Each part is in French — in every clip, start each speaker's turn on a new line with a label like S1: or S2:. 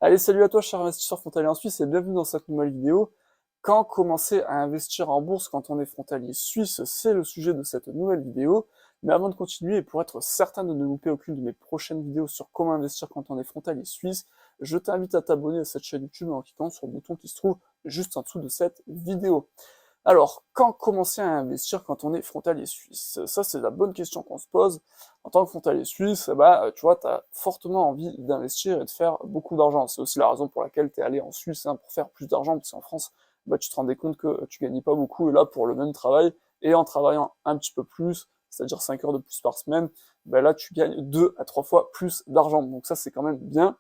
S1: Allez, salut à toi, cher investisseur frontalier en Suisse, et bienvenue dans cette nouvelle vidéo. Quand commencer à investir en bourse quand on est frontalier suisse, c'est le sujet de cette nouvelle vidéo. Mais avant de continuer, et pour être certain de ne louper aucune de mes prochaines vidéos sur comment investir quand on est frontalier suisse, je t'invite à t'abonner à cette chaîne YouTube en cliquant sur le bouton qui se trouve juste en dessous de cette vidéo. Alors, quand commencer à investir quand on est frontalier suisse? Ça, c'est la bonne question qu'on se pose. En tant que frontalier suisse, tu vois, tu as fortement envie d'investir et de faire beaucoup d'argent. C'est aussi la raison pour laquelle tu es allé en Suisse, hein, pour faire plus d'argent, parce qu'en France, tu te rendais compte que tu gagnais pas beaucoup, et là, pour le même travail, et en travaillant un petit peu plus, c'est-à-dire 5 heures de plus par semaine, là, tu gagnes 2 à 3 fois plus d'argent. Donc ça, c'est quand même bien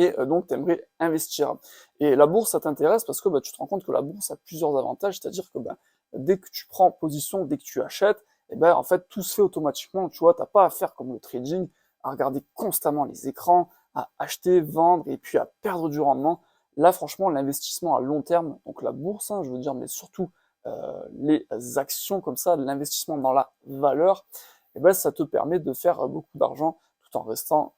S1: et donc tu aimerais investir. Et la bourse, ça t'intéresse parce que tu te rends compte que la bourse a plusieurs avantages, c'est-à-dire que dès que tu prends position, dès que tu achètes, en fait tout se fait automatiquement, tu vois, t'as pas à faire comme le trading, à regarder constamment les écrans, à acheter, vendre et puis à perdre du rendement. Là, franchement, l'investissement à long terme, donc la bourse, hein, je veux dire, mais surtout les actions comme ça, l'investissement dans la valeur, ça te permet de faire beaucoup d'argent tout en restant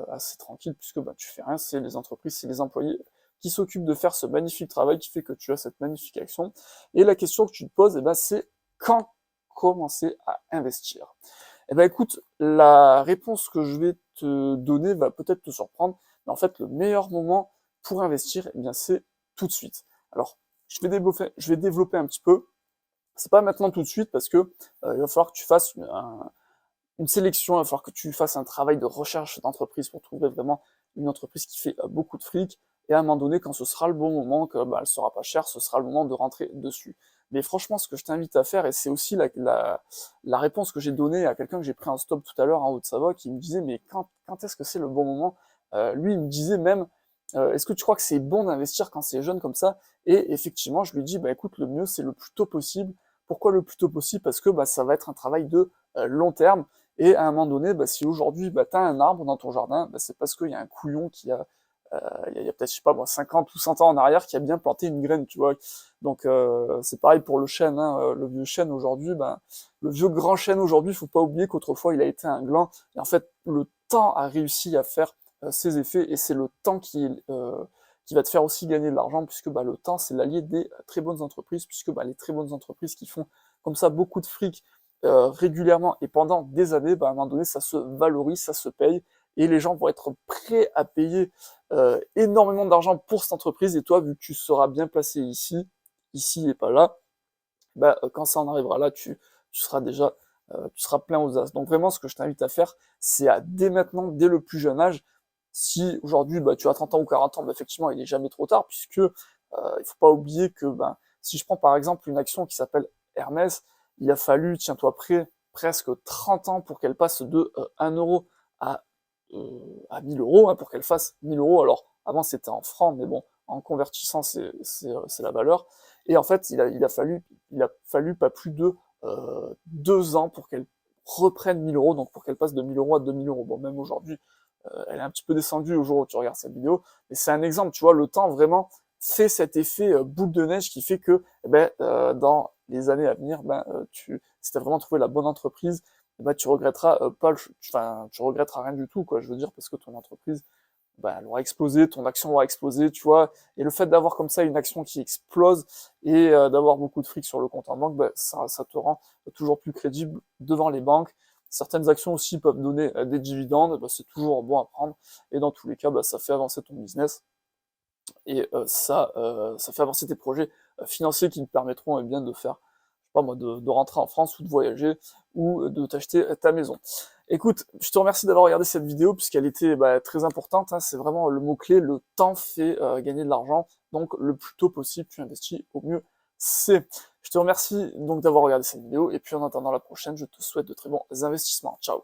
S1: assez tranquille, puisque tu fais rien, c'est les entreprises, c'est les employés qui s'occupent de faire ce magnifique travail qui fait que tu as cette magnifique action. Et la question que tu te poses, c'est quand commencer à investir? Écoute, la réponse que je vais te donner va peut-être te surprendre, mais en fait, le meilleur moment pour investir, c'est tout de suite. Alors, je vais développer un petit peu. C'est pas maintenant tout de suite parce que il va falloir que tu fasses une sélection, il va falloir que tu fasses un travail de recherche d'entreprise pour trouver vraiment une entreprise qui fait beaucoup de fric. Et à un moment donné, quand ce sera le bon moment, que elle sera pas chère, ce sera le moment de rentrer dessus. Mais franchement, ce que je t'invite à faire, et c'est aussi la réponse que j'ai donnée à quelqu'un que j'ai pris en stop tout à l'heure en Haute-Savoie, qui me disait, mais quand est-ce que c'est le bon moment? Lui, il me disait même, est-ce que tu crois que c'est bon d'investir quand c'est jeune comme ça? Et effectivement, je lui dis, écoute, le mieux, c'est le plus tôt possible. Pourquoi le plus tôt possible? Parce que ça va être un travail de long terme. Et à un moment donné, si aujourd'hui tu as un arbre dans ton jardin, c'est parce qu'il y a un couillon qui a, il y a peut-être, je sais pas moi, 50 ou 100 ans en arrière, qui a bien planté une graine, tu vois. Donc c'est pareil pour le chêne, hein, le vieux chêne aujourd'hui, le vieux grand chêne aujourd'hui, il faut pas oublier qu'autrefois il a été un gland, et en fait le temps a réussi à faire ses effets, et c'est le temps qui va te faire aussi gagner de l'argent, puisque le temps c'est l'allié des très bonnes entreprises, puisque les très bonnes entreprises qui font comme ça beaucoup de fric, régulièrement et pendant des années, à un moment donné, ça se valorise, ça se paye, et les gens vont être prêts à payer énormément d'argent pour cette entreprise, et toi, vu que tu seras bien placé ici et pas là, quand ça en arrivera là, tu seras déjà, tu seras plein aux as. Donc vraiment, ce que je t'invite à faire, c'est à dès maintenant, dès le plus jeune âge, si aujourd'hui tu as 30 ans ou 40 ans, effectivement, il n'est jamais trop tard, puisque il faut pas oublier que si je prends par exemple une action qui s'appelle Hermès, il a fallu, tiens-toi prêt, presque 30 ans pour qu'elle passe de 1 euro à, à 1000 euros, hein, pour qu'elle fasse 1000 euros. Alors, avant, c'était en francs, mais bon, en convertissant, c'est la valeur. Et en fait, il a fallu pas plus de 2 ans pour qu'elle reprenne 1000 euros, donc pour qu'elle passe de 1000 euros à 2000 euros. Bon, même aujourd'hui, elle est un petit peu descendue au jour où tu regardes cette vidéo, mais c'est un exemple, tu vois, le temps vraiment fait cet effet boule de neige qui fait que dans les années à venir, si tu as vraiment trouvé la bonne entreprise, tu regretteras tu regretteras rien du tout, quoi, je veux dire, parce que ton entreprise, elle aura explosé, ton action aura explosé, tu vois, et le fait d'avoir comme ça une action qui explose et d'avoir beaucoup de fric sur le compte en banque, ça te rend toujours plus crédible devant les banques. Certaines actions aussi peuvent donner des dividendes, c'est toujours bon à prendre, et dans tous les cas, ça fait avancer ton business, et ça fait avancer tes projets financiers qui te permettront de faire, je sais pas moi, de rentrer en France ou de voyager ou de t'acheter ta maison. Écoute, je te remercie d'avoir regardé cette vidéo puisqu'elle était très importante, hein, c'est vraiment le mot-clé, le temps fait gagner de l'argent, donc le plus tôt possible tu investis, au mieux c'est. Je te remercie donc d'avoir regardé cette vidéo, et puis en attendant la prochaine, je te souhaite de très bons investissements. Ciao.